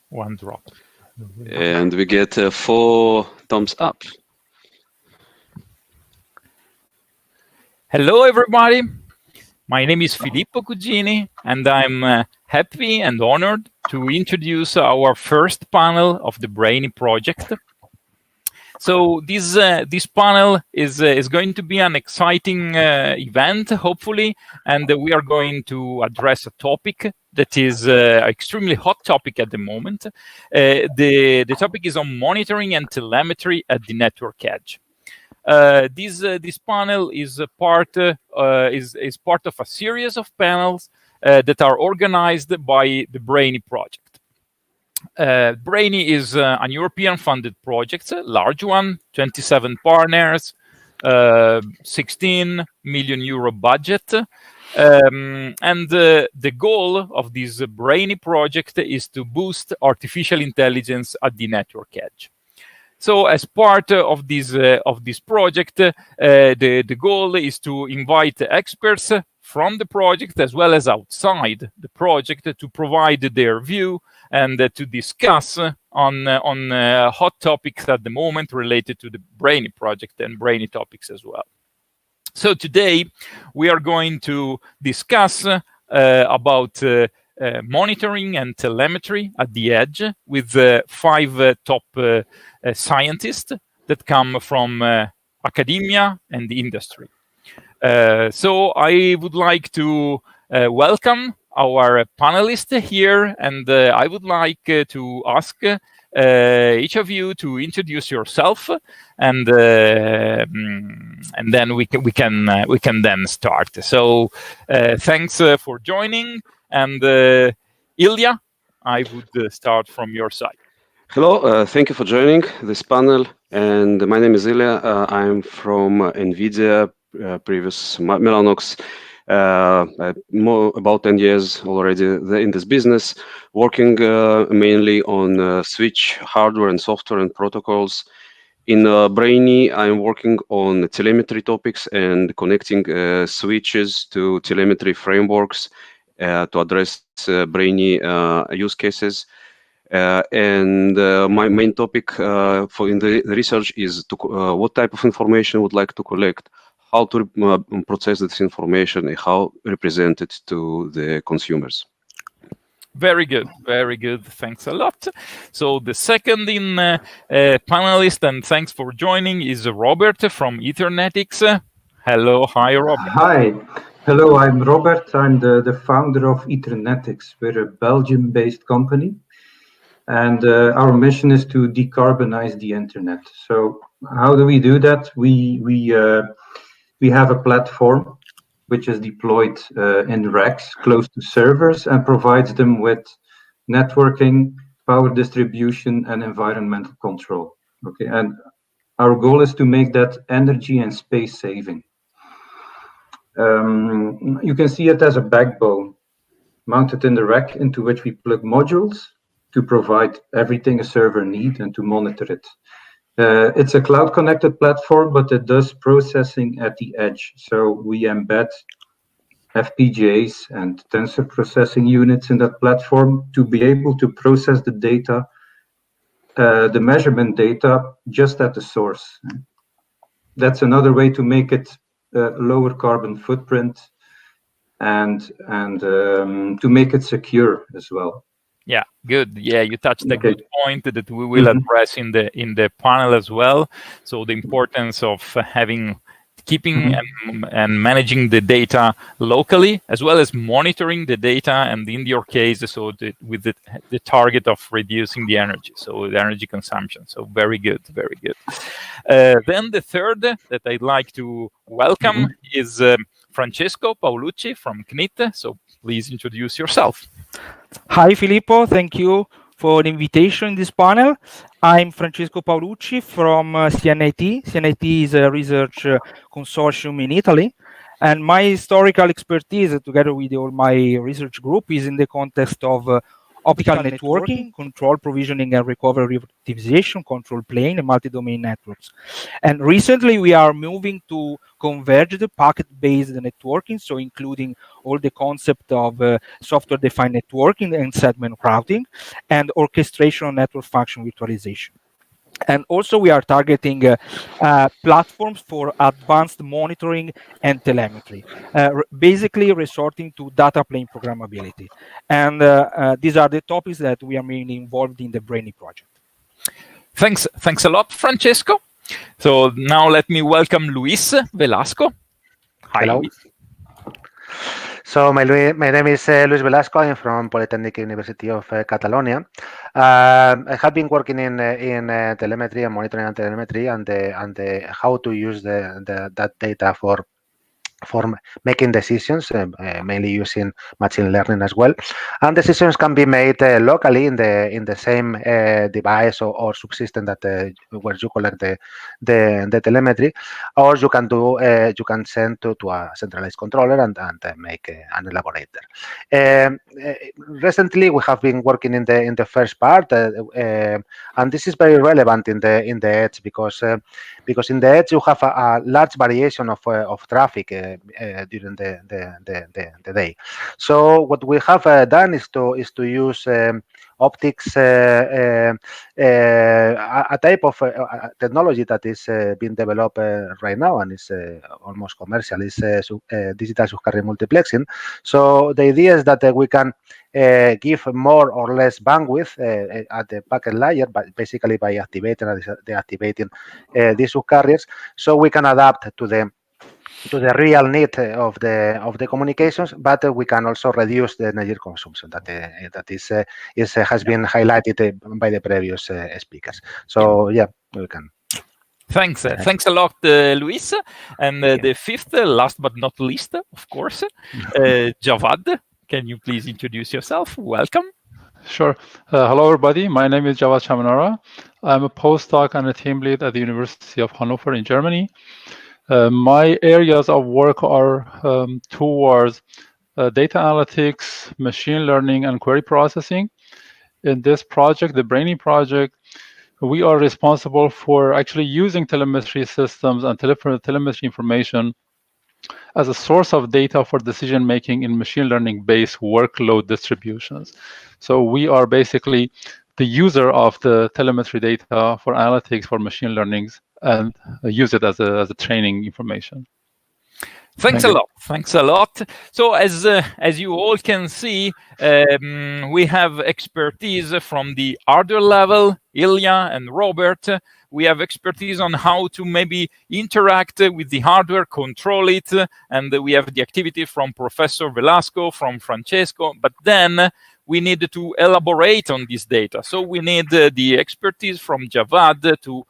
One drop. And we get 4 thumbs up. Hello, everybody. My name is Filippo Cugini, and I'm happy and honored to introduce our first panel of the BRAINE project. So this panel is going to be an exciting event, hopefully, and we are going to address a topic that is extremely hot topic at the moment. The topic is on monitoring and telemetry at the network edge. This panel is part of a series of panels that are organized by the BRAINE project. BRAINE is an European-funded project, a large one, 27 partners, 16 million euro budget. And the goal of this BRAINE project is to boost artificial intelligence at the network edge. So as part of this project, the goal is to invite experts from the project as well as outside the project to provide their view and to discuss on hot topics at the moment related to the BRAINE project and BRAINE topics as well. So today we are going to discuss about monitoring and telemetry at the edge with 5 top scientists that come from academia and the industry. So I would like to welcome our panelists here, and I would like to ask each of you to introduce yourself, and then we can then start. So thanks for joining, and Ilya, I would start from your side. Hello, thank you for joining this panel. And my name is Ilya. I'm from Nvidia, previous Mellanox. About 10 years already in this business, working mainly on switch hardware and software and protocols. In BRAINE, I'm working on telemetry topics and connecting switches to telemetry frameworks to address BRAINE use cases. And my main topic in the research is what type of information I would like to collect, how to process this information, and how represent it to the consumers. Very good, very good. Thanks a lot. So the second panelist, and thanks for joining, is Robert from Ethernetics. Hello, hi, Robert. Hi, hello. I'm Robert. I'm the founder of Ethernetics. We're a Belgium-based company, and our mission is to decarbonize the internet. So how do we do that? We have a platform which is deployed in racks close to servers and provides them with networking, power distribution, and environmental control. Okay, and our goal is to make that energy and space saving. You can see it as a backbone mounted in the rack into which we plug modules to provide everything a server needs and to monitor it. It's a cloud-connected platform, but it does processing at the edge. So we embed FPGAs and tensor processing units in that platform to be able to process the data, the measurement data, just at the source. That's another way to make it lower carbon footprint and to make it secure as well. Yeah, good. Yeah, you touched a good point that we will address in the panel as well. So the importance of keeping and managing the data locally, as well as monitoring the data, and in your case, so with the target of reducing the energy, so the energy consumption. So very good, very good. Then the third that I'd like to welcome is Francesco Paolucci from CNIT. So please introduce yourself. Hi, Filippo. Thank you for the invitation in this panel. I'm Francesco Paolucci from CNIT. CNIT is a research consortium in Italy. And my historical expertise, together with all my research group, is in the context of optical networking, control provisioning and recovery optimization, control plane, and multi-domain networks. And recently we are moving to converged packet-based networking, so including all the concept of software-defined networking and segment routing and orchestration of network function virtualization. And also we are targeting platforms for advanced monitoring and telemetry, basically resorting to data plane programmability. And these are the topics that we are mainly involved in the BRAINE project. Thanks a lot, Francesco. So now let me welcome Luis Velasco. Hi, Hello. Luis. So my name is Luis Velasco. I'm from Polytechnic University of Catalonia. I have been working in telemetry and monitoring and telemetry and how to use that data for making decisions, mainly using machine learning as well. And decisions can be made locally in the same device or subsystem that where you collect the telemetry, or you can send to a centralized controller and make an elaborator. Recently, we have been working in the first part, and this is very relevant in the edge because in the edge you have a large variation of traffic during the day. So what we have done is to use optics, a type of technology that is being developed right now and is almost commercial, is digital subcarrier multiplexing. So the idea is that we can give more or less bandwidth at the packet layer, but basically by activating or deactivating these subcarriers, so we can adapt to the real need of the communications, but we can also reduce the energy consumption that has been highlighted by the previous speakers. So yeah, we can. Thanks a lot, Luis. And the fifth, last but not least, of course, Javad. Can you please introduce yourself? Welcome. Sure. Hello, everybody. My name is Javad Chamanara. I'm a postdoc and a team lead at the University of Hannover in Germany. My areas of work are towards data analytics, machine learning, and query processing. In this project, the BRAINE project, we are responsible for actually using telemetry systems and telemetry information as a source of data for decision-making in machine learning-based workload distributions. So we are basically the user of the telemetry data for analytics for machine learnings and use it as a training information. Thanks a lot. So as you all can see, we have expertise from the hardware level, Ilya and Robert. We have expertise on how to maybe interact with the hardware, control it, and we have the activity from Professor Velasco, from Francesco, but then we need to elaborate on this data. So we need the expertise from Javad to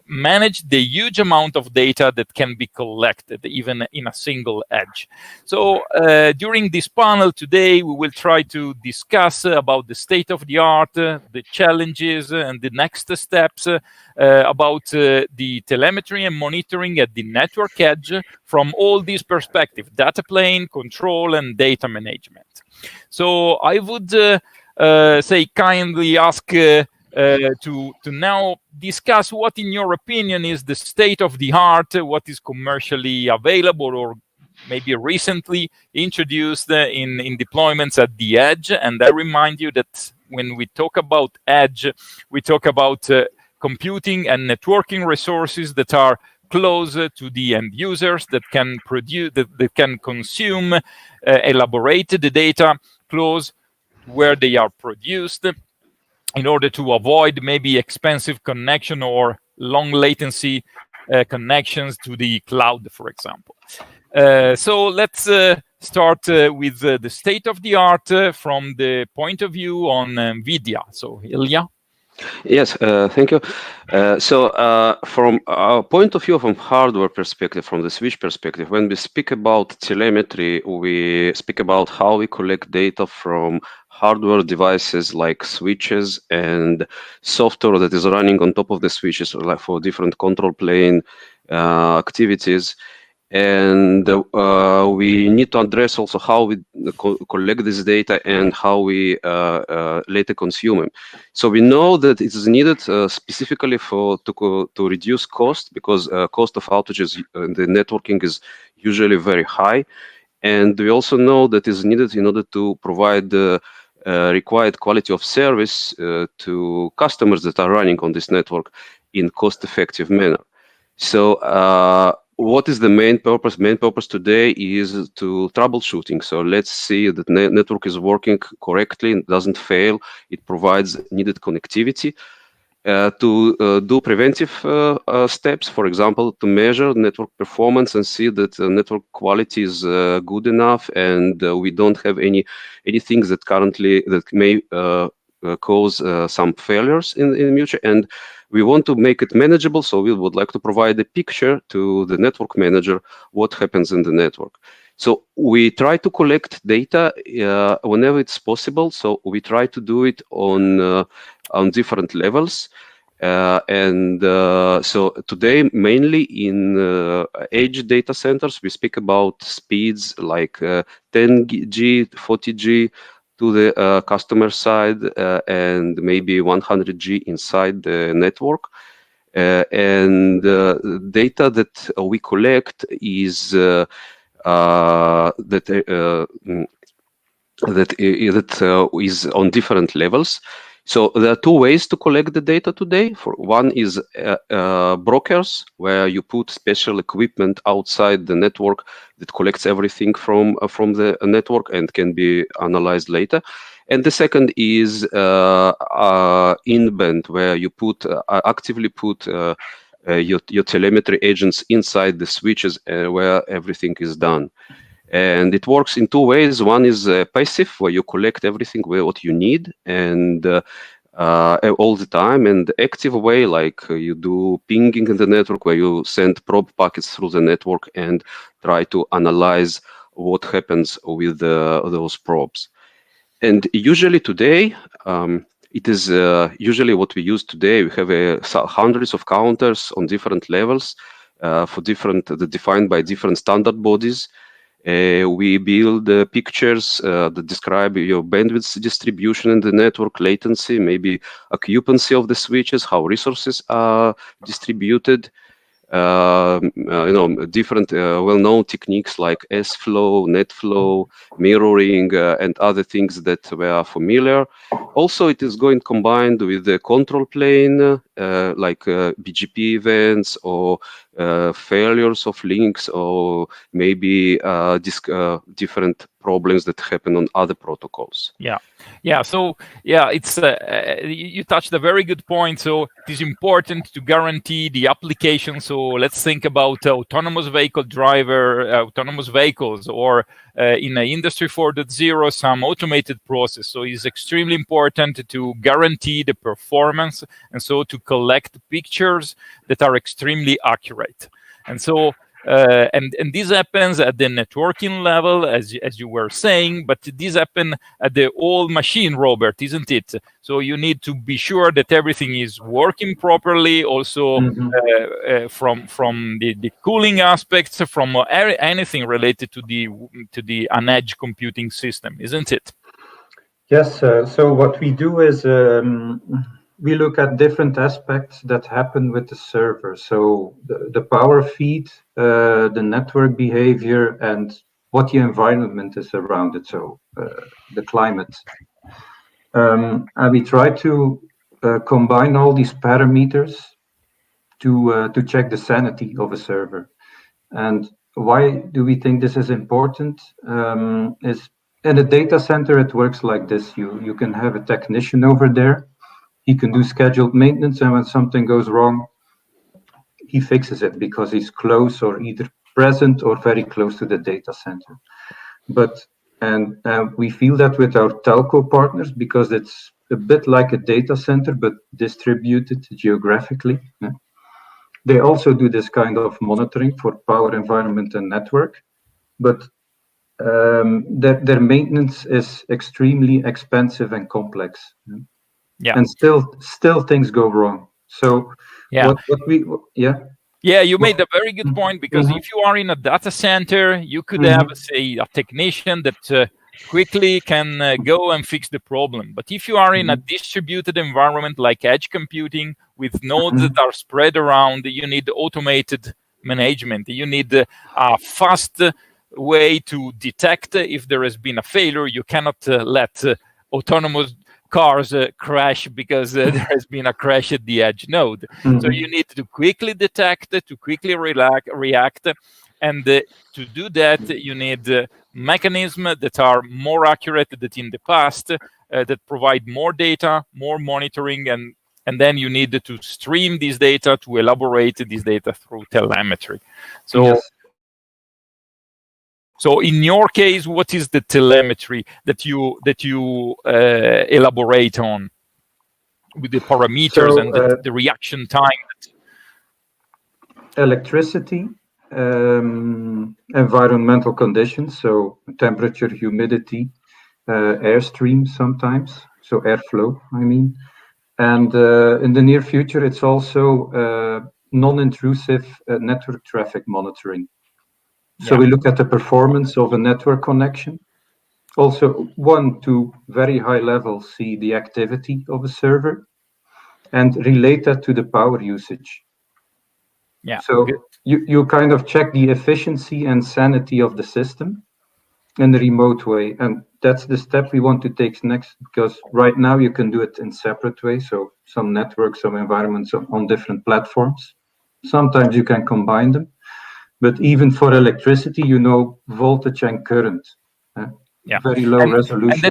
manage the huge amount of data that can be collected even in a single edge. So during this panel today, we will try to discuss about the state of the art, the challenges and the next steps about the telemetry and monitoring at the network edge from all these perspectives: data plane, control, and data management. So I would say kindly ask to now discuss what, in your opinion, is the state of the art, what is commercially available or maybe recently introduced in deployments at the edge. And I remind you that when we talk about edge, we talk about computing and networking resources that are close to the end users, that can produce, that can consume, elaborate the data close where they are produced, in order to avoid maybe expensive connection or long latency connections to the cloud, for example. So let's start with the state of the art from the point of view on Nvidia. So Ilya. Yes, thank you. So from our point of view, from hardware perspective, from the switch perspective, when we speak about telemetry, we speak about how we collect data from hardware devices like switches and software that is running on top of the switches, like for different control plane activities. And we need to address also how we collect this data and how we later consume them. So we know that it is needed specifically to reduce cost, because cost of outages in the networking is usually very high. And we also know that is needed in order to provide the required quality of service to customers that are running on this network in cost-effective manner. So what is the main purpose? Main purpose today is to troubleshooting. So let's see that network is working correctly, it doesn't fail, it provides needed connectivity. To do preventive steps, for example, to measure network performance and see that network quality is good enough, and we don't have any things that currently that may cause some failures in the future, and we want to make it manageable. So we would like to provide a picture to the network manager what happens in the network. So we try to collect data whenever it's possible. So we try to do it on different levels. So today, mainly in edge data centers, we speak about speeds like 10G, 40G to the customer side, and maybe 100G inside the network. And data that we collect is that is on different levels. So there are two ways to collect the data today. One is brokers, where you put special equipment outside the network that collects everything from the network and can be analyzed later. And the second is in-band, where you actively put your telemetry agents inside the switches where everything is done. And it works in two ways. One is passive, where you collect everything what you need and all the time, and the active way, like you do pinging in the network, where you send probe packets through the network and try to analyze what happens with those probes. And usually today, it is usually what we use today. We have hundreds of counters on different levels for defined by different standard bodies. We build pictures that describe your bandwidth distribution in the network, latency, maybe occupancy of the switches, how resources are distributed. Different well-known techniques like S-flow, net-flow, mirroring, and other things that we are familiar. Also, it is going combined with the control plane, like BGP events or failures of links, or maybe different problems that happen on other protocols. Yeah. So it's you touched a very good point. So it is important to guarantee the application. So let's think about autonomous vehicles, or in Industry 4.0, some automated process. So it's extremely important to guarantee the performance, and so to collect pictures that are extremely accurate. And so and this happens at the networking level, as you were saying, but this happens at the whole machine, Robert, isn't it? So you need to be sure that everything is working properly, also from the cooling aspects, from anything related to the edge computing system, isn't it? Yes. So what we do is we look at different aspects that happen with the server. So the power feed, the network behavior, and what the environment is around it. So the climate. And we try to combine all these parameters to check the sanity of a server. And why do we think this is important? Is in a data center, it works like this. You can have a technician over there. He can do scheduled maintenance, and when something goes wrong, he fixes it because he's close, or either present or very close to the data center. And we feel that with our telco partners, because it's a bit like a data center, but distributed geographically. They also do this kind of monitoring for power, environment, and network, but their maintenance is extremely expensive and complex. Yeah. And still things go wrong. So what we Yeah, you made a very good point, because if you are in a data center, you could have, say, a technician that quickly can go and fix the problem. But if you are in a distributed environment like edge computing with nodes that are spread around, you need automated management. You need a fast way to detect if there has been a failure. You cannot let autonomous cars crash because there has been a crash at the edge node. So you need to quickly detect, to quickly react. And to do that, you need mechanisms that are more accurate than in the past, that provide more data, more monitoring, and then you need to stream this data to elaborate this data through telemetry. So, so in your case, what is the telemetry that you elaborate on with the parameters and the reaction time? Electricity, environmental conditions, so temperature, humidity, airstream sometimes, so airflow, I mean. And in the near future, it's also non-intrusive network traffic monitoring. So we look at the performance of a network connection. Also, 1 to very high level, see the activity of a server and relate that to the power usage. Yeah. So you kind of check the efficiency and sanity of the system in a remote way. And that's the step we want to take next, because right now you can do it in separate ways. So some networks, some environments on different platforms. Sometimes you can combine them. But even for electricity, you know, voltage and current. Very low resolution. And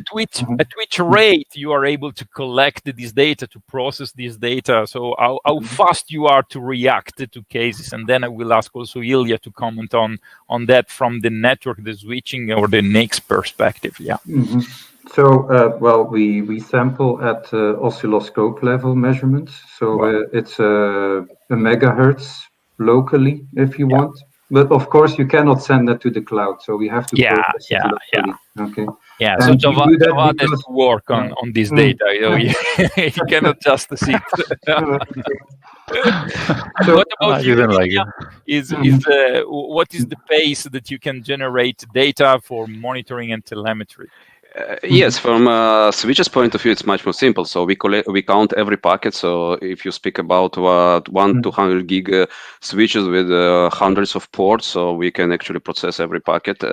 at which rate you are able to collect this data, to process this data? So how fast you are to react to cases? And then I will ask also Ilya to comment on that from the network, the switching, or the NICs perspective. Yeah. So, well, we sample at oscilloscope level measurements. So it's a megahertz locally, if you want. But of course, you cannot send that to the cloud. So we have to process it locally. Okay. Yeah. So Javad has to work on this data. You cannot just sit. What about you? What is the pace that you can generate data for monitoring and telemetry? Yes, from a switches point of view, it's much more simple. So we count every packet. So if you speak about 1 to 100 gig switches with hundreds of ports, so we can actually process every packet.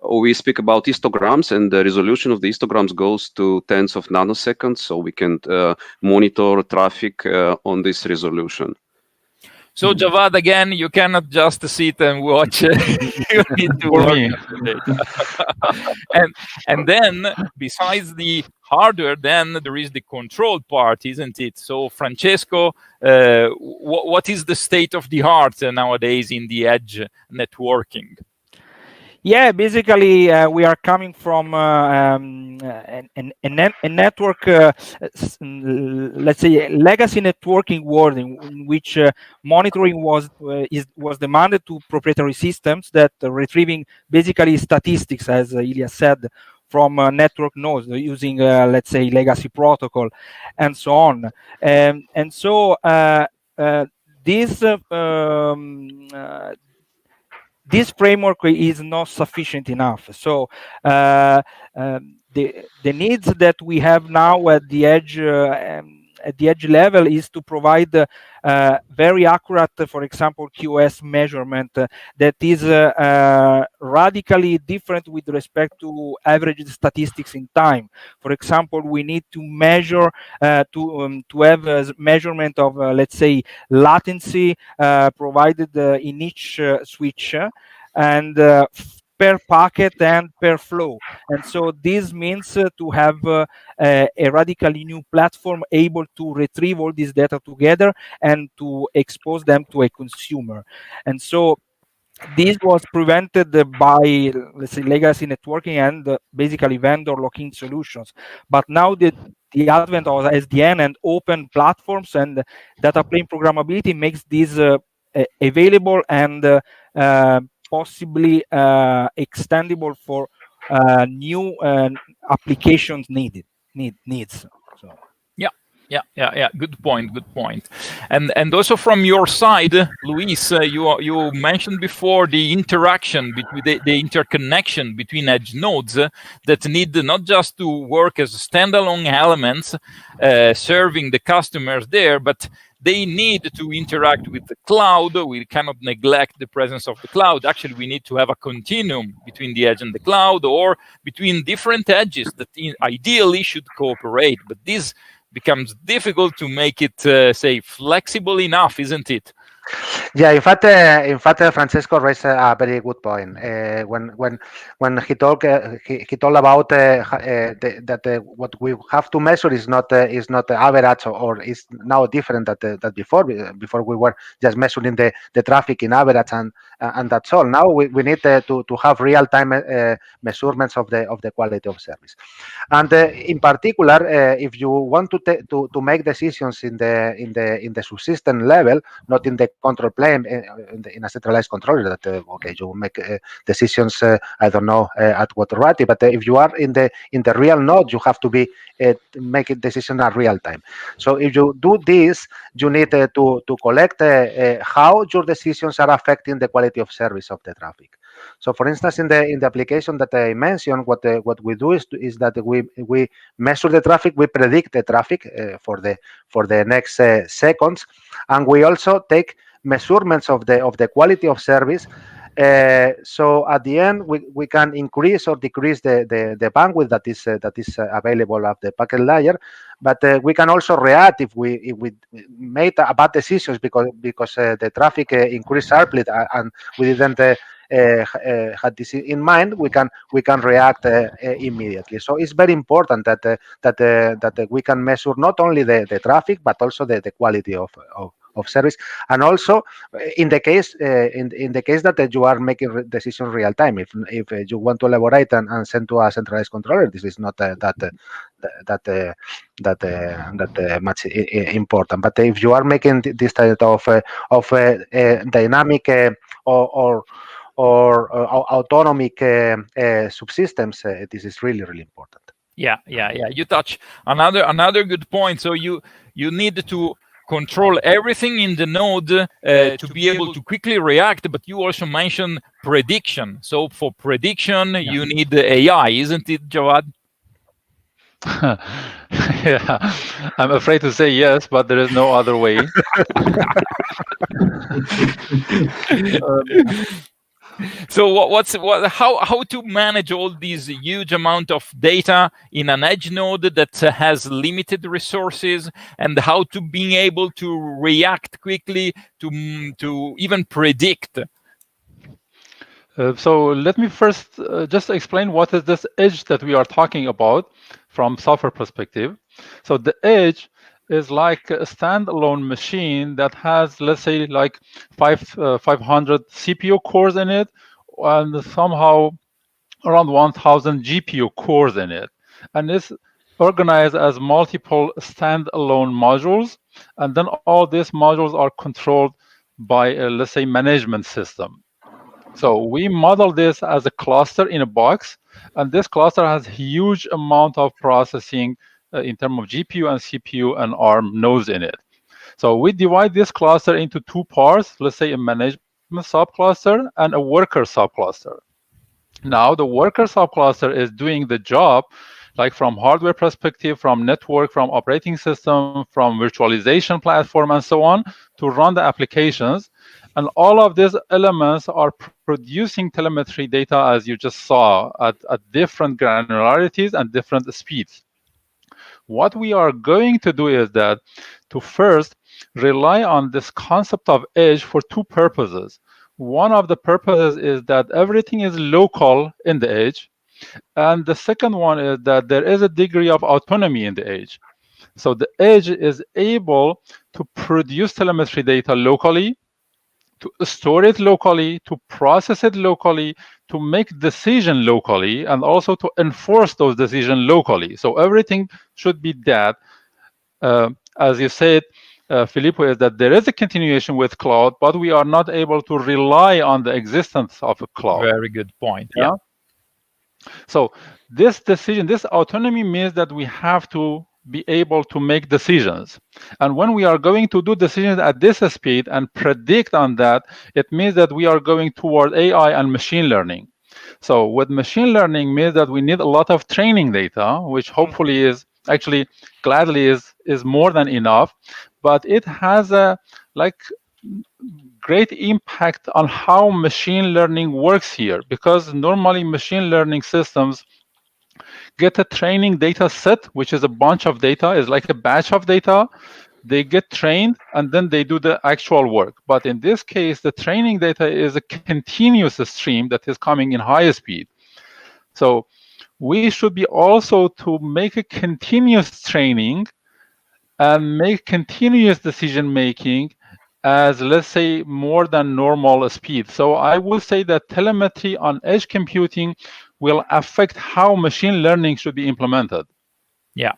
We speak about histograms, and the resolution of the histograms goes to tens of nanoseconds. So we can monitor traffic on this resolution. So Javad, again, you cannot just sit and watch. You need to work on the data. and then, besides the hardware, then there is the control part, isn't it? So Francesco, what is the state of the art nowadays in the edge networking? Yeah, basically, we are coming from a network, let's say, legacy networking world in which monitoring was demanded to proprietary systems that retrieving basically statistics, as Ilya said, from network nodes using, let's say, legacy protocol, and so on. And so this framework is not sufficient enough. So the needs that we have now at the edge level is to provide very accurate, for example, QoS measurement that is radically different with respect to average statistics in time. For example, we need to measure to have a measurement of let's say latency provided in each switch and per packet and per flow. And so this means to have a radically new platform able to retrieve all this data together and to expose them to a consumer. And so this was prevented by, let's say, legacy networking and basically vendor lock-in solutions. But now the advent of SDN and open platforms and data plane programmability makes this available and possibly extendable for new applications needs. So Yeah. Good point. And also from your side, Luis, you mentioned before the interaction between the interconnection between edge nodes that need not just to work as standalone elements serving the customers there, but they need to interact with the cloud. We cannot neglect the presence of the cloud. Actually, we need to have a continuum between the edge and the cloud, or between different edges that ideally should cooperate. But this becomes difficult to make it, say, flexible enough, isn't it? Yeah, in fact, Francesco raised a very good point. When he talked about that what we have to measure is not the average, or is now different that before. Before we were just measuring the traffic in average, and that's all. Now we need to have real time measurements of the quality of service. And in particular, if you want to make decisions in the subsystem level, not in the control plane, in a centralized controller, that okay, you make decisions. I don't know at what rate, but if you are in the real node, you have to be making decisions at real time. So if you do this, you need to collect how your decisions are affecting the quality of service of the traffic. So, for instance, in the application that I mentioned, what we do is that we measure the traffic, we predict the traffic for the next seconds, and we also take measurements of the quality of service. So at the end, we can increase or decrease the bandwidth that is available at the packet layer, but we can also react if we made a bad decisions because the traffic increased sharply and we didn't had this in mind. We can react immediately. So it's very important that we can measure not only the traffic but also the quality of service, and also in the case that you are making decisions real time. If you want to elaborate and send to a centralized controller, this is not that much important. But if you are making this type of dynamic or autonomic subsystems, this is really important. Yeah. You touch another good point. So you need to control everything in the node to be able to quickly react, but you also mentioned prediction. So for prediction, you need AI, isn't it, Jawad? Yeah, I'm afraid to say yes, but there is no other way. So how to manage all these huge amount of data in an edge node that has limited resources, and how to being able to react quickly to even predict? So let me first just explain what is this edge that we are talking about from software perspective. So the edge is like a standalone machine that has, let's say, like 500 CPU cores in it, and somehow around 1,000 GPU cores in it. And it's organized as multiple standalone modules. And then all these modules are controlled by a, let's say, management system. So we model this as a cluster in a box. And this cluster has huge amount of processing in terms of GPU and CPU and ARM nodes in it. So we divide this cluster into two parts, let's say a management subcluster and a worker subcluster. Now the worker subcluster is doing the job, like from hardware perspective, from network, from operating system, from virtualization platform, and so on, to run the applications. And all of these elements are producing telemetry data, as you just saw, at different granularities and different speeds. What we are going to do is that to first rely on this concept of edge for two purposes. One of the purposes is that everything is local in the edge. And the second one is that there is a degree of autonomy in the edge. So the edge is able to produce telemetry data locally, to store it locally, to process it locally, to make decision locally, and also to enforce those decisions locally. So everything should be that. As you said, Filippo, is that there is a continuation with cloud, but we are not able to rely on the existence of a cloud. Very good point. Yeah. So this decision, this autonomy means that we have to be able to make decisions. And when we are going to do decisions at this speed and predict on that, it means that we are going toward AI and machine learning. So with machine learning means that we need a lot of training data, which hopefully is actually gladly is more than enough, but it has a great impact on how machine learning works here, because normally machine learning systems get a training data set, which is a bunch of data, is like a batch of data. They get trained and then they do the actual work. But in this case, the training data is a continuous stream that is coming in high speed. So we should be also to make a continuous training and make continuous decision making as, let's say, more than normal speed. So I will say that telemetry on edge computing will affect how machine learning should be implemented. Yeah.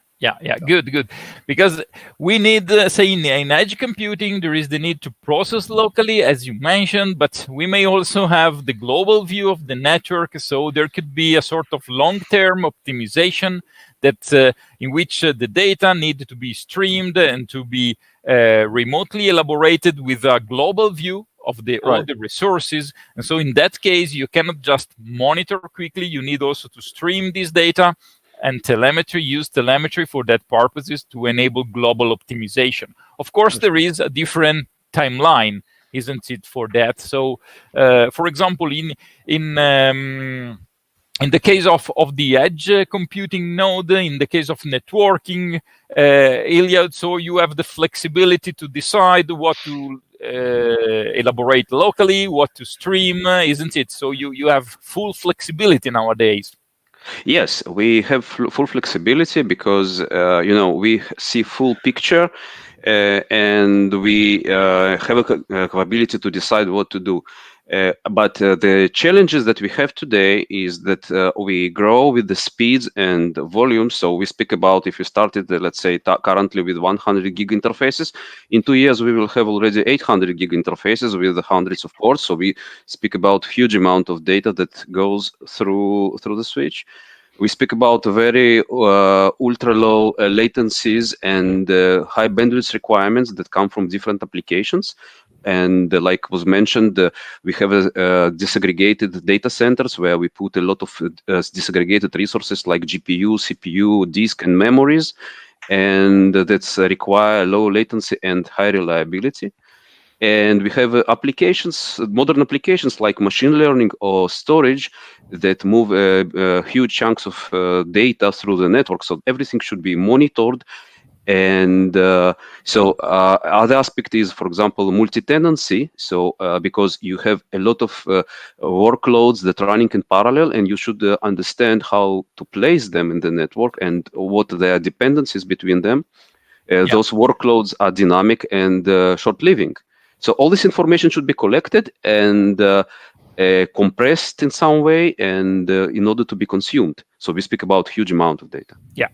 Good. Because we need, say, in edge computing, there is the need to process locally, as you mentioned, but we may also have the global view of the network. So there could be a sort of long-term optimization that in which the data need to be streamed and to be remotely elaborated with a global view of all the resources. And so in that case, you cannot just monitor quickly. You need also to stream this data, and use telemetry for that purposes to enable global optimization. Of course, there is a different timeline, isn't it, for that? So, for example, in the case of the edge computing node, in the case of networking, Ilya, so you have the flexibility to decide what to elaborate locally, what to stream, isn't it? So you have full flexibility nowadays. Yes, we have full flexibility because we see full picture, and we have a capability to decide what to do. But the challenges that we have today is that we grow with the speeds and volumes. So we speak about, if you started, let's say, currently with 100 gig interfaces, in 2 years we will have already 800 gig interfaces with hundreds of ports. So we speak about huge amount of data that goes through the switch. We speak about very ultra low latencies and high bandwidth requirements that come from different applications. And like was mentioned, we have disaggregated data centers where we put a lot of disaggregated resources like GPU, CPU, disk, and memories, and that's require low latency and high reliability. And we have applications, modern applications like machine learning or storage that move huge chunks of data through the network. So everything should be monitored. And other aspect is, for example, multi-tenancy. So because you have a lot of workloads that are running in parallel, and you should understand how to place them in the network and what their dependencies between them. Those workloads are dynamic and short-living. So all this information should be collected and compressed in some way, and in order to be consumed. So we speak about huge amount of data. Yeah.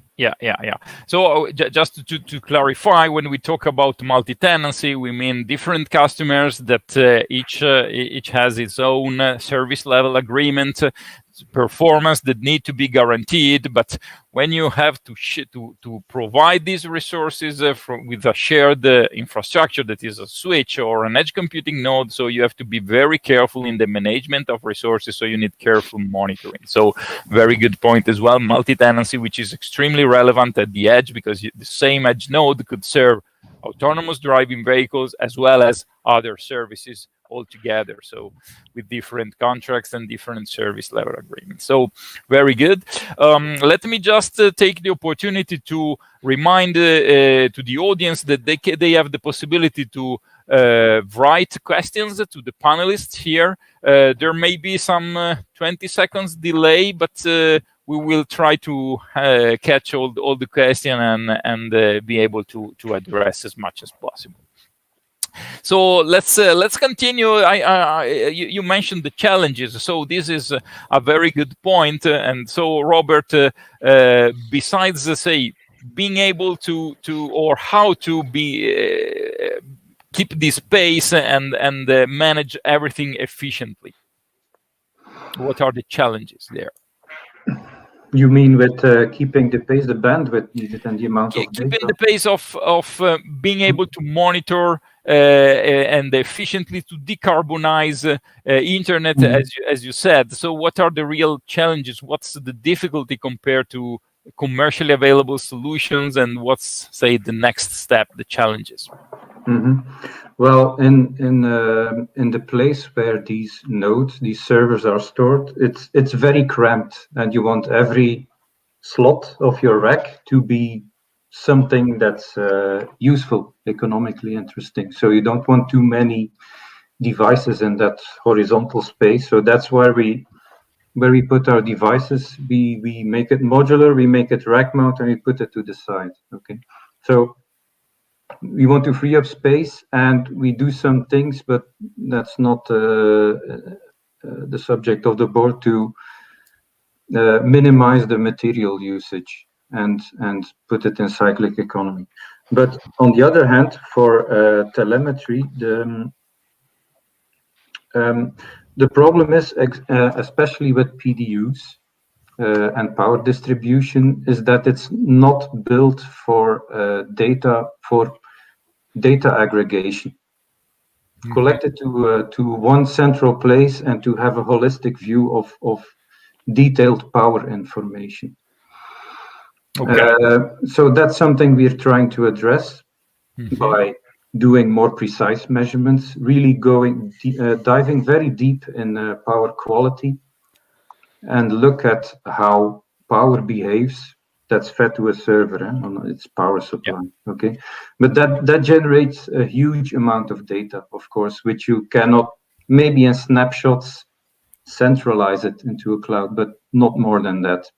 So just to clarify, when we talk about multi-tenancy, we mean different customers that each has its own service level agreement, performance that need to be guaranteed. But when you have to provide these resources with a shared infrastructure that is a switch or an edge computing node, so you have to be very careful in the management of resources. So you need careful monitoring. So very good point as well. Multi-tenancy, which is extremely relevant at the edge, because the same edge node could serve autonomous driving vehicles as well as other services altogether, so with different contracts and different service level agreements. So very good. Let me just take the opportunity to remind to the audience that they have the possibility to write questions to the panelists here. There may be some 20 seconds delay, but we will try to catch all the questions and be able to address as much as possible. So let's continue. You mentioned the challenges, so this is a very good point. And so, Robert, besides say being able to or how to keep this pace and manage everything efficiently, what are the challenges there? You mean with keeping the pace, the bandwidth needed, and the amount of data? Keeping the pace of being able to monitor and efficiently to decarbonize internet, as you said. So what are the real challenges? What's the difficulty compared to commercially available solutions, and what's, say, the next step, the challenges? Well, in the place where these nodes, these servers are stored, it's very cramped, and you want every slot of your rack to be something that's useful, economically interesting. So you don't want too many devices in that horizontal space. So that's where we put our devices. We make it modular, we make it rack mount, and we put it to the side. Okay, so we want to free up space, and we do some things, but that's not the subject of the board, to minimize the material usage and put it in cyclic economy. But on the other hand, for telemetry, the problem is, especially with PDUs and power distribution, is that it's not built for data aggregation, collected to one central place, and to have a holistic view of detailed power information. Okay. So that's something we're trying to address by doing more precise measurements, really diving very deep in power quality, and look at how power behaves that's fed to a server on its power supply. Yeah. Okay, but that generates a huge amount of data, of course, which you cannot, maybe in snapshots, centralize it into a cloud, but not more than that.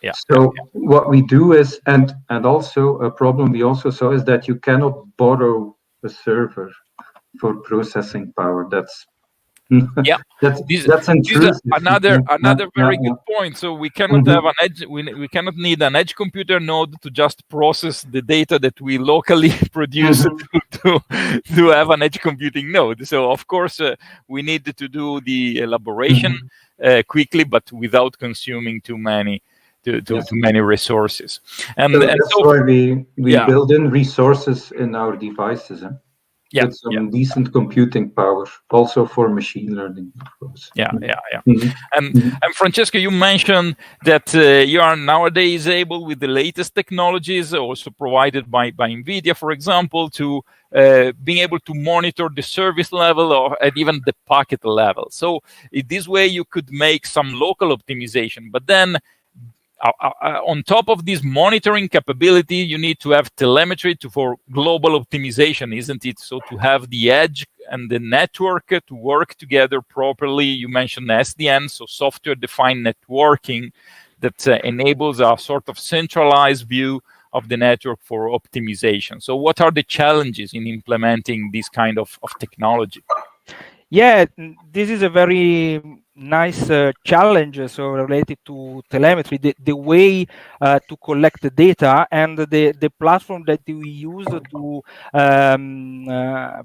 Yeah. So what we do is, and also a problem we also saw, is that you cannot borrow a server for processing power. That's that's intrusive. Another very good point. So we cannot have an edge. We cannot need an edge computer node to just process the data that we locally produce to have an edge computing node. So of course we need to do the elaboration quickly, but without consuming too many many resources. And that's why we build in resources in our devices. With some decent computing power, also for machine learning, of course. And Francesco, you mentioned that you are nowadays able, with the latest technologies, also provided by Nvidia, for example, to being able to monitor the service level and even the packet level. So in this way, you could make some local optimization, but then on top of this monitoring capability, you need to have telemetry for global optimization, isn't it? So to have the edge and the network to work together properly. You mentioned SDN, so software-defined networking, that enables a sort of centralized view of the network for optimization. So what are the challenges in implementing this kind of technology? Yeah, this is a very nice challenge, so related to telemetry, the way to collect the data, and the platform that we use to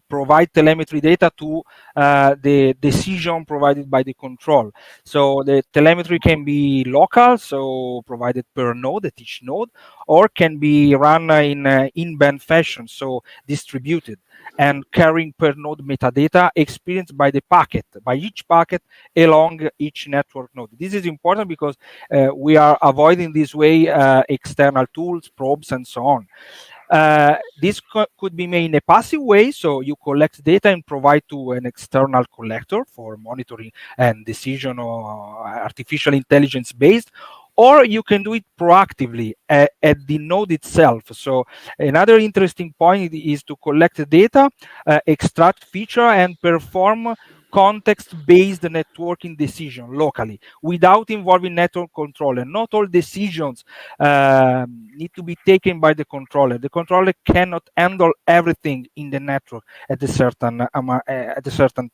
provide telemetry data to the decision provided by the control. So the telemetry can be local, so provided per node at each node, or can be run in in-band fashion, so distributed, and carrying per node metadata experienced by the packet, by each packet along each network node. This is important because we are avoiding this way external tools, probes, and so on. This could be made in a passive way, so you collect data and provide to an external collector for monitoring and decision or artificial intelligence based, or you can do it proactively at the node itself. So another interesting point is to collect data, extract feature, and perform context-based networking decision locally without involving network controller. Not all decisions need to be taken by the controller. The controller cannot handle everything in the network at a certain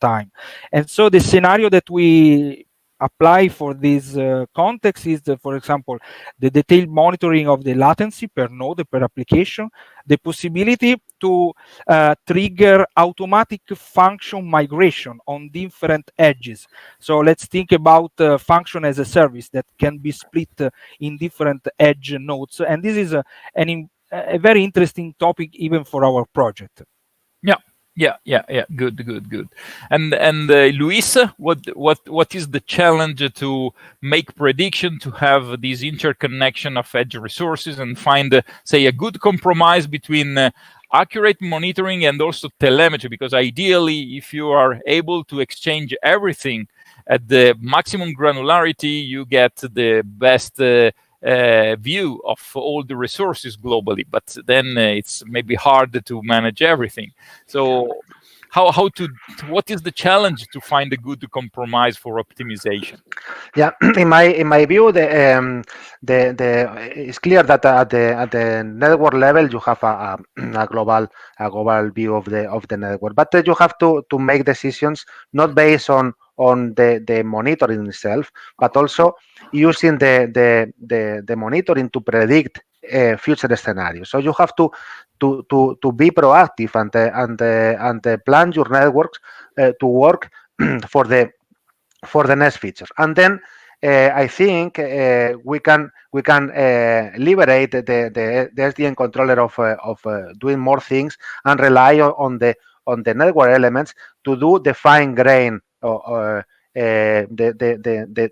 time. And so the scenario that we apply for this context is, for example, the detailed monitoring of the latency per node, per application, the possibility to trigger automatic function migration on different edges. So let's think about function as a service that can be split in different edge nodes. And this is a very interesting topic even for our project. Yeah. Good. And Luis, what is the challenge to make prediction, to have this interconnection of edge resources and find, say, a good compromise between accurate monitoring and also telemetry? Because ideally, if you are able to exchange everything at the maximum granularity, you get the best view of all the resources globally, but then it's maybe hard to manage everything. So what is the challenge to find a good compromise for optimization? Yeah, in my view, it's clear that at the network level you have a global view of the network, but you have to make decisions not based on the monitoring itself, but also using the monitoring to predict future scenarios. So you have to be proactive and plan your networks to work for the next features. And then I think we can liberate the SDN controller of doing more things and rely on the network elements to do the fine grain the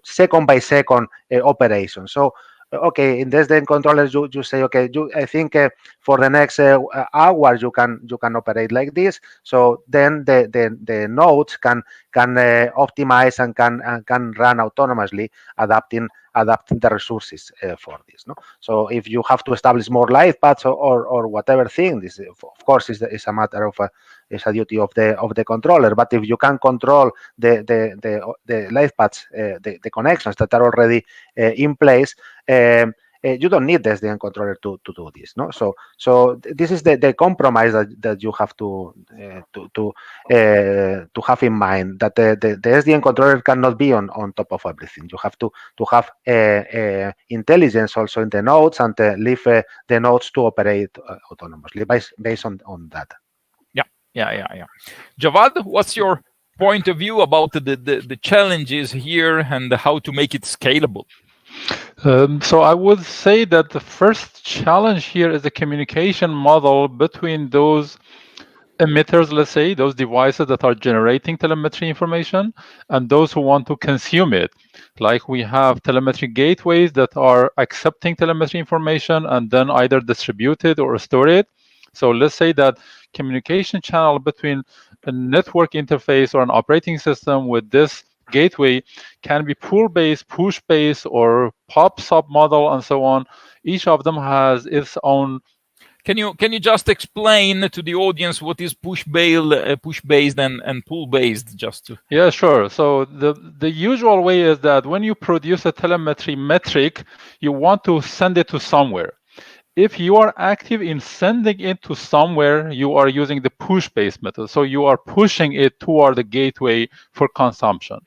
second by second operation. So okay, in this then controllers you say, okay, I think for the next hour you can operate like this. So then the nodes can optimize and can run autonomously, adapting the resources for this. No, so if you have to establish more live paths or whatever thing, this of course is a matter of is a duty of the controller. But if you can control the live paths, the connections that are already in place, you don't need the SDN controller to do this. No, so this is the compromise that you have to have in mind, that the SDN controller cannot be on top of everything. You have to have intelligence also in the nodes and leave the nodes to operate autonomously based on that. Yeah. Javad, what's your point of view about the challenges here and how to make it scalable? So I would say that the first challenge here is the communication model between those emitters, let's say, those devices that are generating telemetry information, and those who want to consume it. Like we have telemetry gateways that are accepting telemetry information and then either distribute it or store it. So let's say that communication channel between a network interface or an operating system with this gateway can be pull-based, push-based, or pop-sub model, and so on. Each of them has its own. Can you just explain to the audience what is push-based and pull-based, just to? Yeah, sure. So the usual way is that when you produce a telemetry metric, you want to send it to somewhere. If you are active in sending it to somewhere, you are using the push-based method. So you are pushing it toward the gateway for consumption.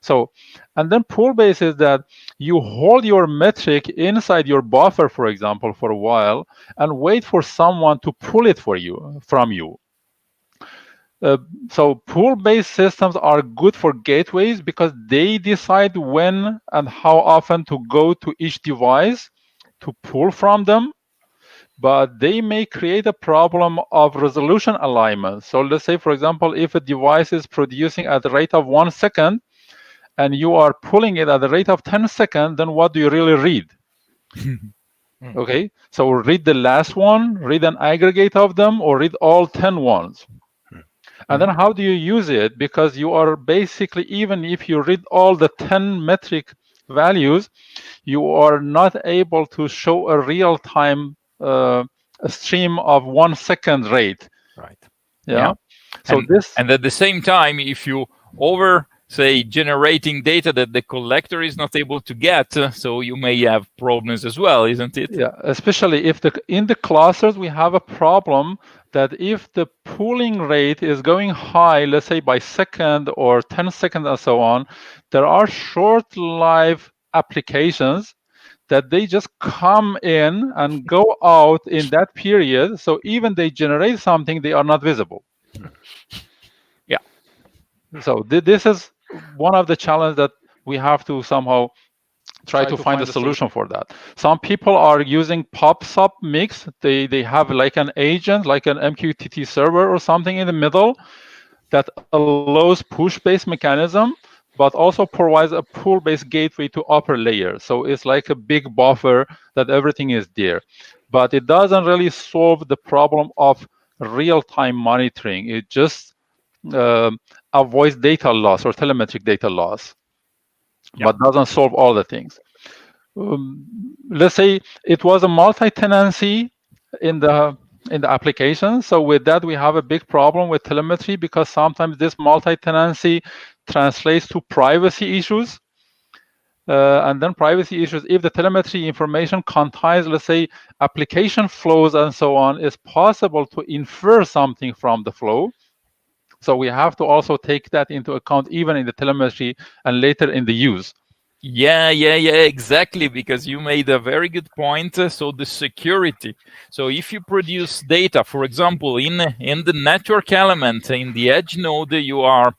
So, and then pull-based is that you hold your metric inside your buffer, for example, for a while, and wait for someone to pull it from you. So pull-based systems are good for gateways because they decide when and how often to go to each device to pull from them. But they may create a problem of resolution alignment. So let's say, for example, if a device is producing at the rate of 1 second and you are pulling it at the rate of 10 seconds, then what do you really read? Okay, so read the last one, read an aggregate of them, or read all 10 ones. And then how do you use it? Because you are basically, even if you read all the 10 metric values, you are not able to show a real-time a stream of 1 second rate. Right. Yeah. So and at the same time, if you say generating data that the collector is not able to get, so you may have problems as well, isn't it? Yeah, especially if in the clusters we have a problem that if the pooling rate is going high, let's say by second or 10 seconds and so on, there are short-lived applications that they just come in and go out in that period. So even they generate something, they are not visible. Yeah. So this is one of the challenges that we have to somehow try to find a solution for that. Some people are using pub/sub mix. They have like an agent, like an MQTT server or something in the middle that allows push-based mechanism, but also provides a pull-based gateway to upper layer. So it's like a big buffer that everything is there. But it doesn't really solve the problem of real-time monitoring. It just avoids data loss or telemetric data loss, but doesn't solve all the things. Let's say it was a multi-tenancy in the application. So with that, we have a big problem with telemetry because sometimes this multi-tenancy translates to privacy issues. And then privacy issues, if the telemetry information contains, let's say, application flows and so on, it's possible to infer something from the flow. So we have to also take that into account even in the telemetry and later in the use. Yeah, exactly, because you made a very good point. So the security. So if you produce data, for example, in the network element, in the edge node, you are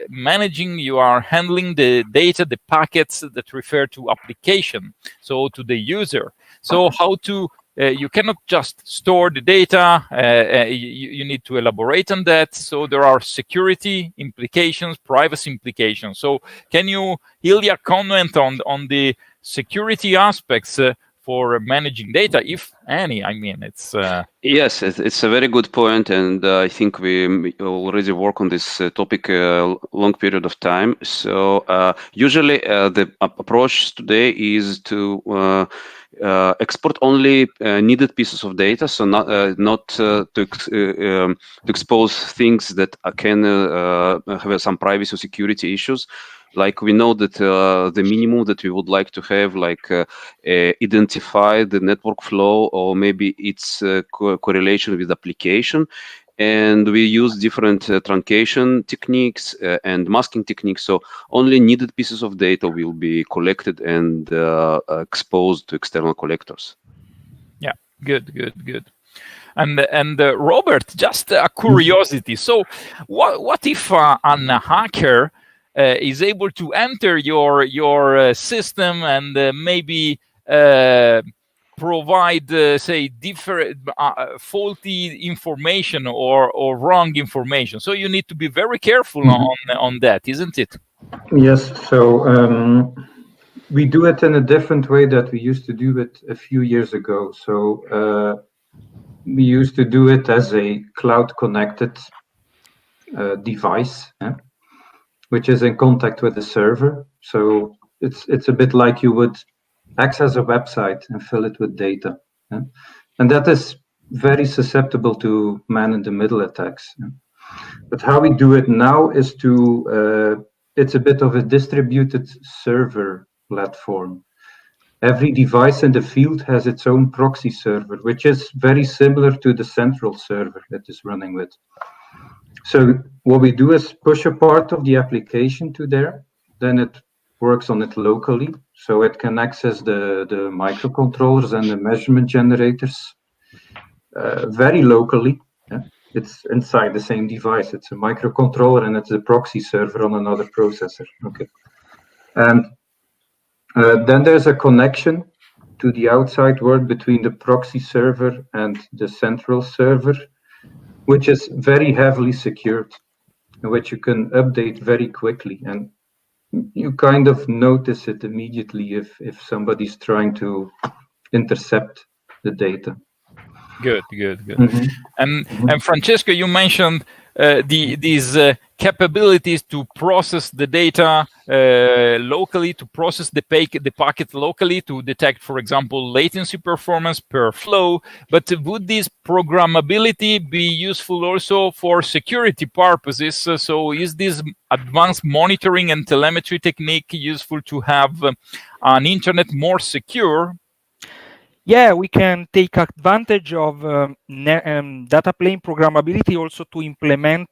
managing, you are handling the data, the packets that refer to application, so to the user. So how to you cannot just store the data. You need to elaborate on that. So there are security implications, privacy implications. So can you, Ilya, comment on the security aspects for managing data, if any? I mean, it's... Yes, it's a very good point, and I think we already work on this topic a long period of time. So usually the approach today is to export only needed pieces of data, so not to expose things that can have some privacy or security issues. Like we know that the minimum that we would like to have, like identify the network flow or maybe its correlation with application. And we use different truncation techniques and masking techniques. So only needed pieces of data will be collected and exposed to external collectors. Yeah, good. And Robert, just a curiosity. So what if a hacker is able to enter your system and maybe provide, say, different faulty information or wrong information? So you need to be very careful on that, isn't it? Yes. So we do it in a different way that we used to do it a few years ago. So we used to do it as a cloud-connected device, which is in contact with the server. So it's a bit like you would access a website and fill it with data. And that is very susceptible to man-in-the-middle attacks. But how we do it now is it's a bit of a distributed server platform. Every device in the field has its own proxy server, which is very similar to the central server that is running with. So what we do is push a part of the application to there, then it works on it locally, so it can access the microcontrollers and the measurement generators very locally. It's inside the same device. It's a microcontroller and it's a proxy server on another processor. Okay, and then there's a connection to the outside world between the proxy server and the central server, which is very heavily secured, which you can update very quickly. And you kind of notice it immediately if somebody's trying to intercept the data. Good. And Francesco, you mentioned these capabilities to process the data locally, to process the packet locally, to detect, for example, latency performance per flow. But would this programmability be useful also for security purposes? So is this advanced monitoring and telemetry technique useful to have an internet more secure? Yeah, we can take advantage of data plane programmability also to implement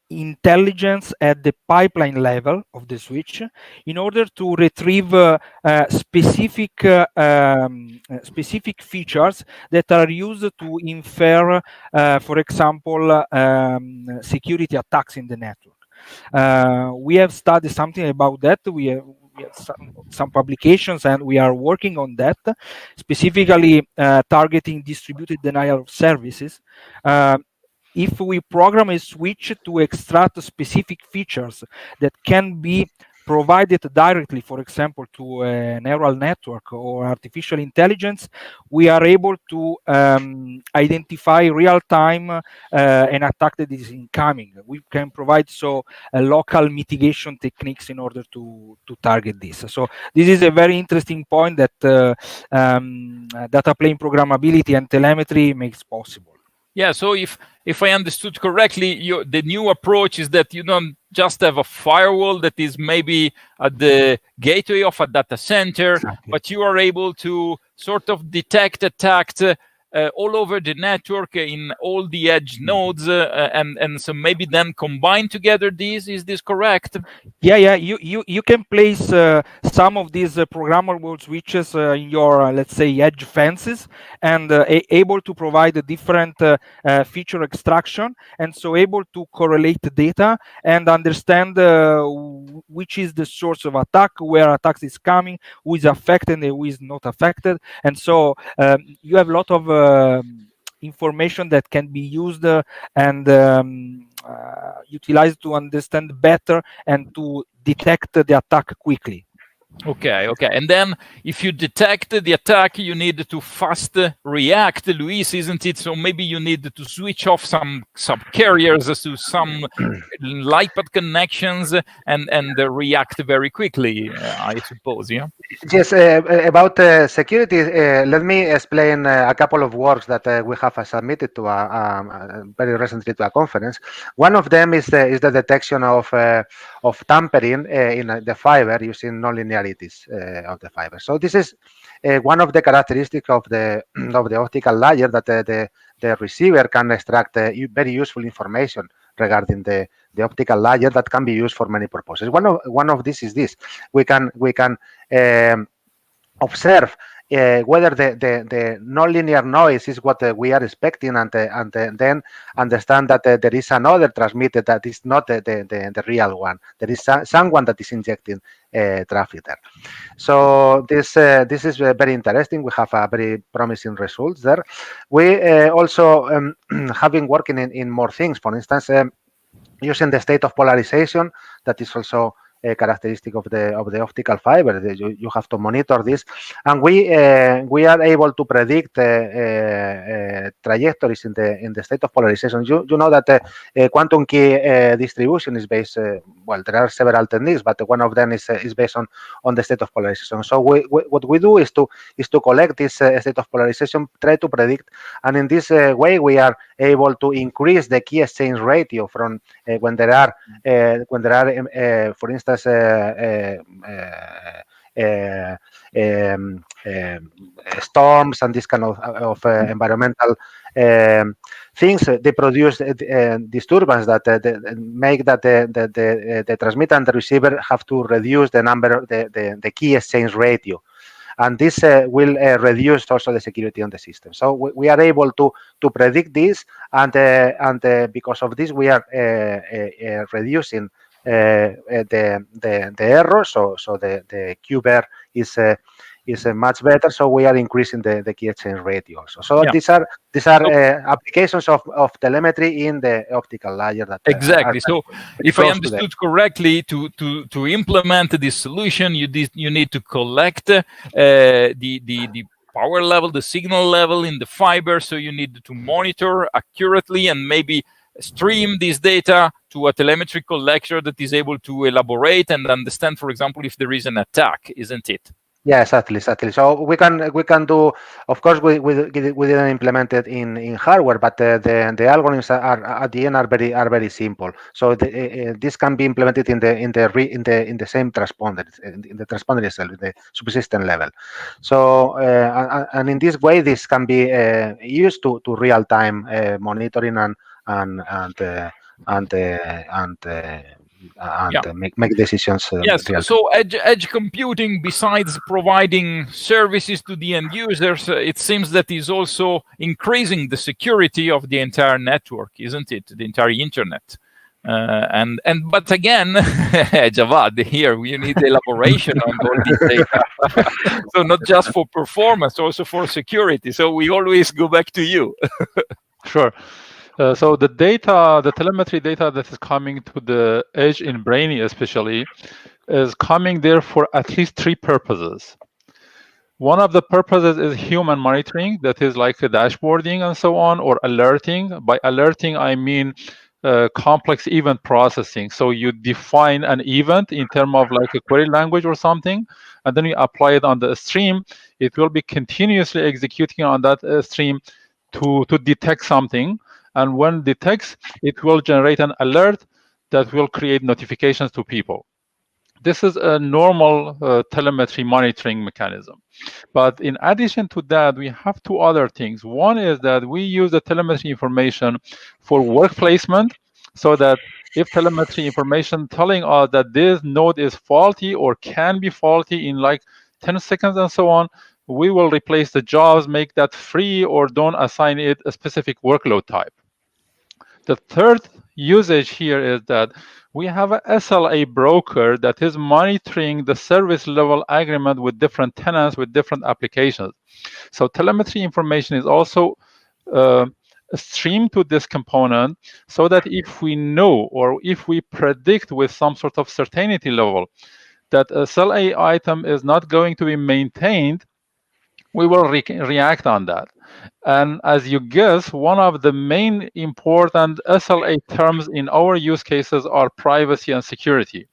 intelligence at the pipeline level of the switch in order to retrieve specific features that are used to infer, for example, security attacks in the network. We have studied something about that. We have some publications, and we are working on that, specifically targeting distributed denial of services. If we program a switch to extract specific features that can be provided directly, for example, to a neural network or artificial intelligence, we are able to identify real-time an attack that is incoming. We can provide local mitigation techniques in order to target this. So this is a very interesting point that data plane programmability and telemetry makes possible. Yeah, so if I understood correctly, the new approach is that you don't just have a firewall that is maybe at the gateway of a data center, Exactly. but you are able to sort of detect attacks all over the network in all the edge nodes, and so maybe then combine together these. Is this correct? Yeah. You can place some of these programmable switches in your, let's say, edge fences, and able to provide a different feature extraction, and so able to correlate the data and understand which is the source of attack, where attacks is coming, who is affected and who is not affected, and so you have a lot of information that can be used and utilized to understand better and to detect the attack quickly. Okay. And then if you detect the attack, you need to fast react, Luis, isn't it? So maybe you need to switch off some carriers to some LiPad connections and react very quickly, I suppose, yeah? Yes, about security, let me explain a couple of works that we have submitted to very recently to a conference. One of them is the detection of tampering in the fiber using nonlinearities of the fiber. So this is one of the characteristics of the optical layer, that the receiver can extract very useful information regarding the optical layer that can be used for many purposes. One of these is this: we can observe whether the nonlinear noise is what we are expecting, and then understand that there is another transmitted that is not the real one. There is someone that is injecting traffic there. So this is very interesting. We have a very promising results there. We also have been working in more things. For instance, using the state of polarization, that is also a characteristic of the optical fiber. You have to monitor this, and we are able to predict trajectories in the state of polarization. You know that quantum key distribution is based. Well, there are several techniques, but one of them is based on the state of polarization. So what we do is to collect this state of polarization, try to predict, and in this way we are able to increase the key exchange ratio from when there are for instance, storms and this kind of environmental things. They produce disturbance that make that the transmitter and the receiver have to reduce the number, the key exchange ratio. And this will reduce also the security on the system. So we are able to predict this, and because of this, we are reducing the error. So the QBER is much better. So we are increasing the key exchange rate also. So yeah. These are applications of telemetry in the optical layer. That exactly. So if I understood correctly, to implement this solution, you need to collect the power level, the signal level in the fiber. So you need to monitor accurately and maybe stream this data to a telemetry collector that is able to elaborate and understand, for example, if there is an attack, isn't it? Yeah, exactly. So we can do. Of course, we didn't implement it in hardware, but the algorithms are at the end are very simple. So this can be implemented in the same transponder, in the transponder itself, the subsystem level. So and in this way, this can be used to real time monitoring and make decisions. Yes, Real time. so edge computing, besides providing services to the end users, it seems that is also increasing the security of the entire network, isn't it? The entire internet. But again, Javad, here you need elaboration on all these data. So not just for performance, also for security. So we always go back to you. Sure. So the data, the telemetry data that is coming to the edge in BRAINE especially, is coming there for at least 3 purposes. One of the purposes is human monitoring, that is like dashboarding and so on, or alerting. By alerting, I mean complex event processing. So you define an event in terms of like a query language or something, and then you apply it on the stream. It will be continuously executing on that stream to detect something. And when it detects, it will generate an alert that will create notifications to people. This is a normal telemetry monitoring mechanism. But in addition to that, we have 2 other things. One is that we use the telemetry information for work placement, so that if telemetry information telling us that this node is faulty or can be faulty in like 10 seconds and so on, we will replace the jobs, make that free, or don't assign it a specific workload type. The third usage here is that we have a SLA broker that is monitoring the service level agreement with different tenants with different applications. So telemetry information is also streamed to this component, so that if we know or if we predict with some sort of certainty level that a SLA item is not going to be maintained, we will react on that. And as you guess, one of the main important SLA terms in our use cases are privacy and security.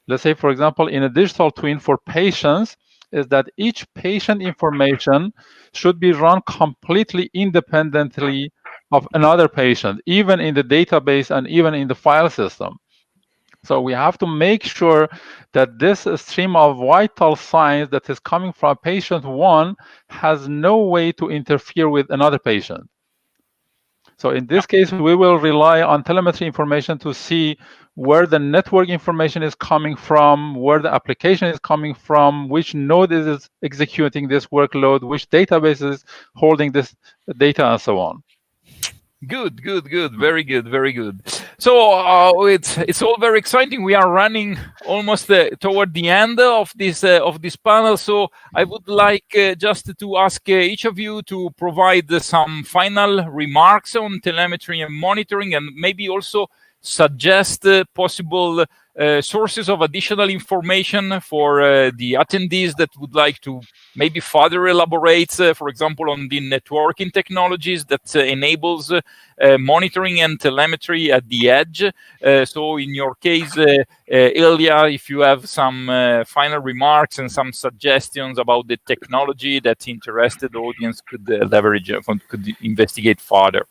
Let's say, for example, in a digital twin for patients, is that each patient information should be run completely independently of another patient, even in the database and even in the file system. So we have to make sure that this stream of vital signs that is coming from patient 1 has no way to interfere with another patient. So in this case, we will rely on telemetry information to see where the network information is coming from, where the application is coming from, which node is executing this workload, which database is holding this data, and so on. Good. Very good. So it's all very exciting. We are running almost toward the end of this panel. So I would like just to ask each of you to provide some final remarks on telemetry and monitoring, and maybe also suggest possible sources of additional information for the attendees that would like to maybe further elaborate, for example, on the networking technologies that enables monitoring and telemetry at the edge. So in your case, Ilya, if you have some final remarks and some suggestions about the technology that interested audience could leverage, could investigate further.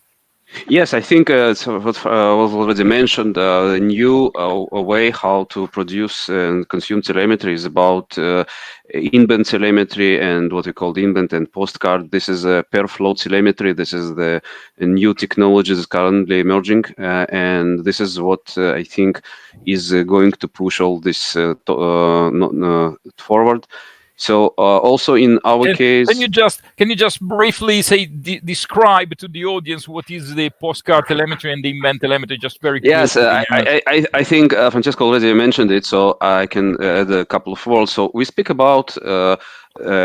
Yes, I think so what was already mentioned, the new way how to produce and consume telemetry is about in-band telemetry and what we call in-band and postcard. This is a per-flow telemetry. This is the new technology that's currently emerging, and this is what I think is going to push all this forward. So also in our case, can you just briefly say describe to the audience what is the postcard telemetry and the in-band telemetry, just very quickly? Yes, I think Francesco already mentioned it, so I can add a couple of words. So we speak about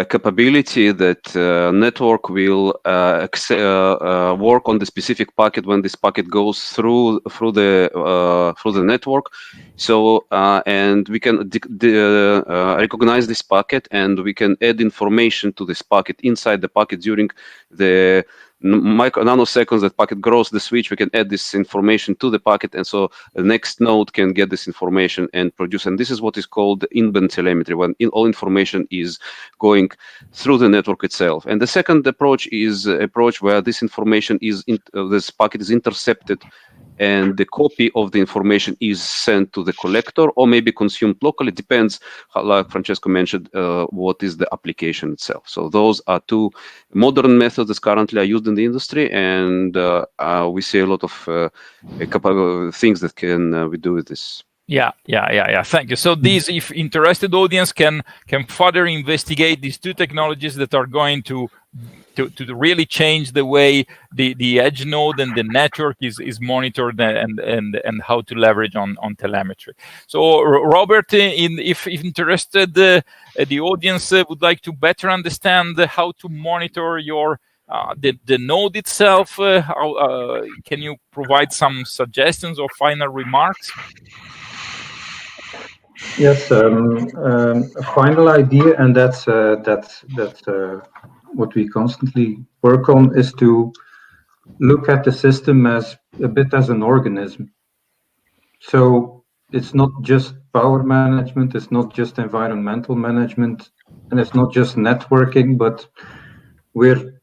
capability that network will work on the specific packet when this packet goes through the network. So and we can recognize this packet, and we can add information to this packet inside the packet during the nanoseconds that packet grows the switch, we can add this information to the packet, and so the next node can get this information and produce. And this is what is called in-band telemetry, when all information is going through the network itself. And the second approach is an approach where this information is this packet is intercepted, and the copy of the information is sent to the collector or maybe consumed locally. Depends, like Francesco mentioned, what is the application itself. So those are two modern methods that currently are used in the industry, and we see a lot of things that can we do with this. Yeah. Thank you. So these, if interested audience can further investigate these two technologies that are going to really change the way the edge node and the network is monitored and how to leverage on telemetry. So Robert, if interested, the audience would like to better understand how to monitor your the node itself. Can you provide some suggestions or final remarks? Yes, a final idea, and that's what we constantly work on, is to look at the system as a bit as an organism. So it's not just power management, it's not just environmental management, and it's not just networking, but we're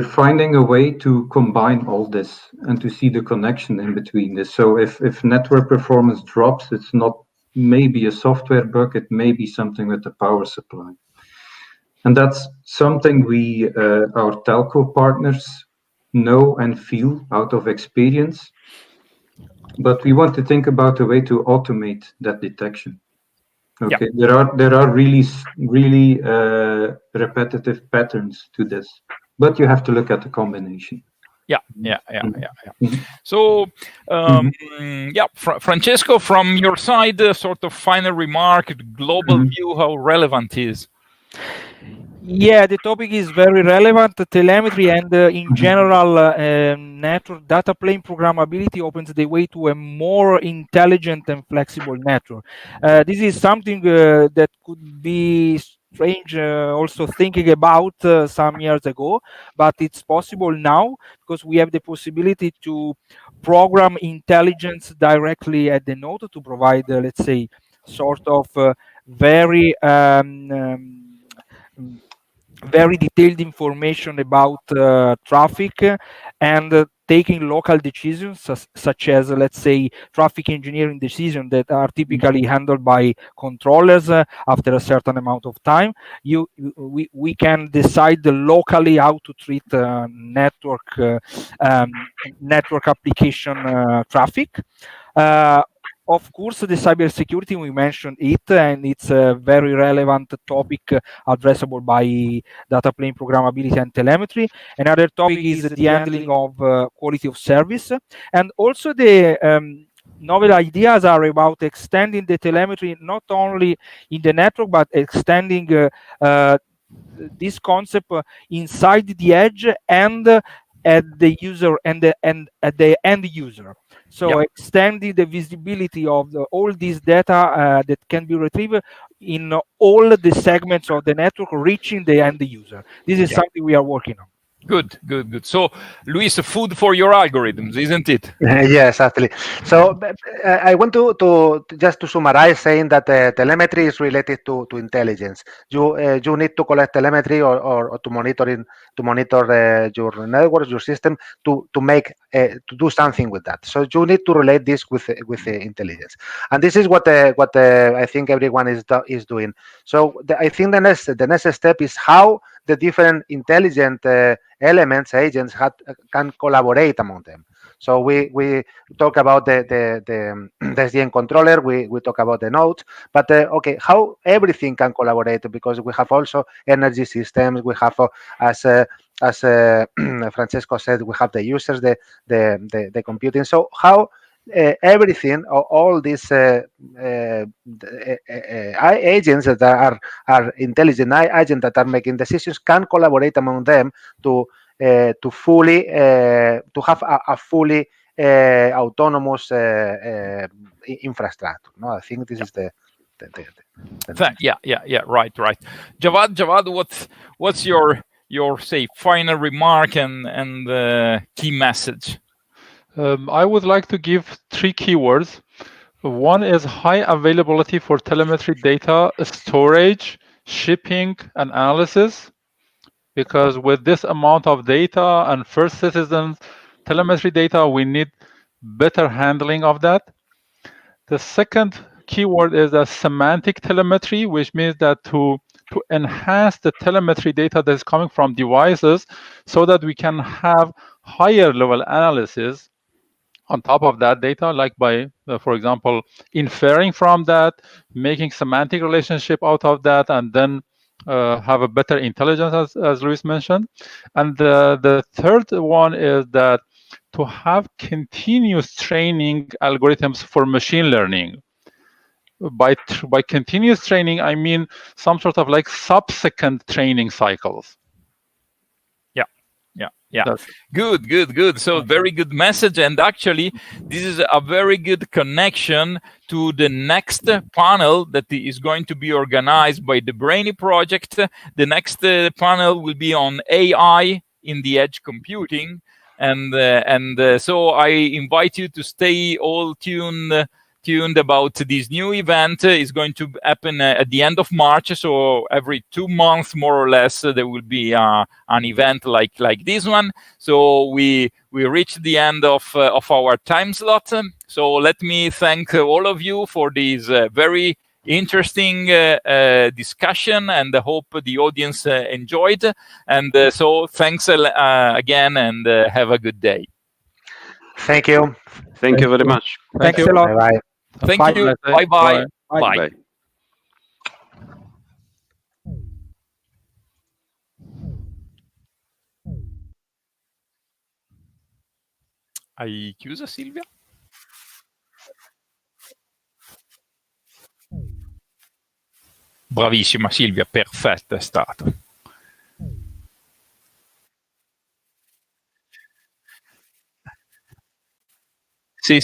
finding a way to combine all this and to see the connection in between this. So if network performance drops, it's not maybe a software bug, it may be something with the power supply. And that's something we, our telco partners, know and feel out of experience. But we want to think about a way to automate that detection. Okay, yeah. There are really repetitive patterns to this, but you have to look at the combination. Yeah. So, Francesco, from your side, sort of final remark, global view, how relevant is? Yeah, the topic is very relevant. Telemetry and in general, network data plane programmability opens the way to a more intelligent and flexible network. This is something that could be strange also thinking about some years ago, but it's possible now because we have the possibility to program intelligence directly at the node to provide, let's say, sort of very detailed information about traffic and taking local decisions such as, let's say, traffic engineering decisions that are typically handled by controllers after a certain amount of time. We can decide locally how to treat network application traffic. Of course, the cybersecurity, we mentioned it, and it's a very relevant topic addressable by data plane programmability and telemetry. Another topic is the handling of quality of service. And also the novel ideas are about extending the telemetry not only in the network, but extending this concept inside the edge and at the user and at the end user. So extending the visibility of all these data that can be retrieved in all the segments of the network, reaching the end user. This is something we are working on. Good. So, Luis, food for your algorithms, isn't it? Yes, actually. So I want to just to summarize, saying that telemetry is related to intelligence. You need to collect telemetry or to monitor your networks, your system to make to do something with that. So you need to relate this with intelligence, and this is what I think everyone is doing. So I think the next step is how the different intelligent elements, agents can collaborate among them. So we talk about the SDN controller, we talk about the nodes, but okay, how everything can collaborate, because we have also energy systems, we have as Francesco said, we have the users, the computing. So how everything, all these agents that are intelligent agents that are making decisions can collaborate among them to fully to have a fully autonomous infrastructure. No, I think this is the right. Javad, what's your your say final remark and key message. I would like to give 3 keywords. One is high availability for telemetry data storage, shipping, and analysis. Because with this amount of data and first citizens telemetry data, we need better handling of that. The second keyword is a semantic telemetry, which means that to enhance the telemetry data that is coming from devices so that we can have higher level analysis on top of that data, like by, for example, inferring from that, making semantic relationship out of that, and then have a better intelligence, as Luis mentioned. And the third one is that to have continuous training algorithms for machine learning. By continuous training, I mean some sort of like subsequent training cycles. Yeah. Good. So very good message. And actually, this is a very good connection to the next panel that is going to be organized by the BRAINE project. The next panel will be on AI in the edge computing. And so I invite you to stay all tuned about this new event. Is going to happen at the end of March, so every 2 months more or less there will be an event like this one. So we reached the end of our time slot, so let me thank all of you for this very interesting discussion, and I hope the audience enjoyed. And so thanks again, and have a good day. Thank you. Thank you very much. Thanks a lot. Bye-bye. Thank you. Bye-bye. Bye. Hai chiuso, Silvia? Bravissima Silvia, perfetto è stato. Sì.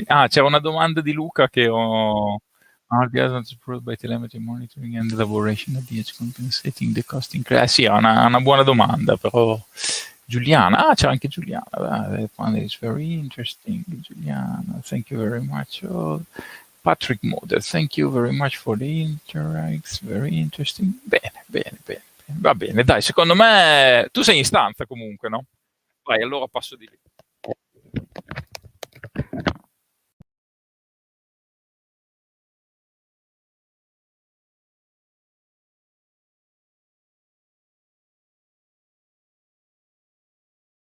Ah, c'era una domanda di Luca che ho... Are the others approved by telemetry monitoring and elaboration of the edge compensating the cost increase? Sì, è una buona domanda, però... Giuliana, c'è anche Giuliana. That one is very interesting, Giuliana. Thank you very much. Oh, Patrick Moder, thank you very much for the interacts. Very interesting. Bene. Va bene, dai, secondo me tu sei in stanza comunque, no? Vai, allora passo di lì.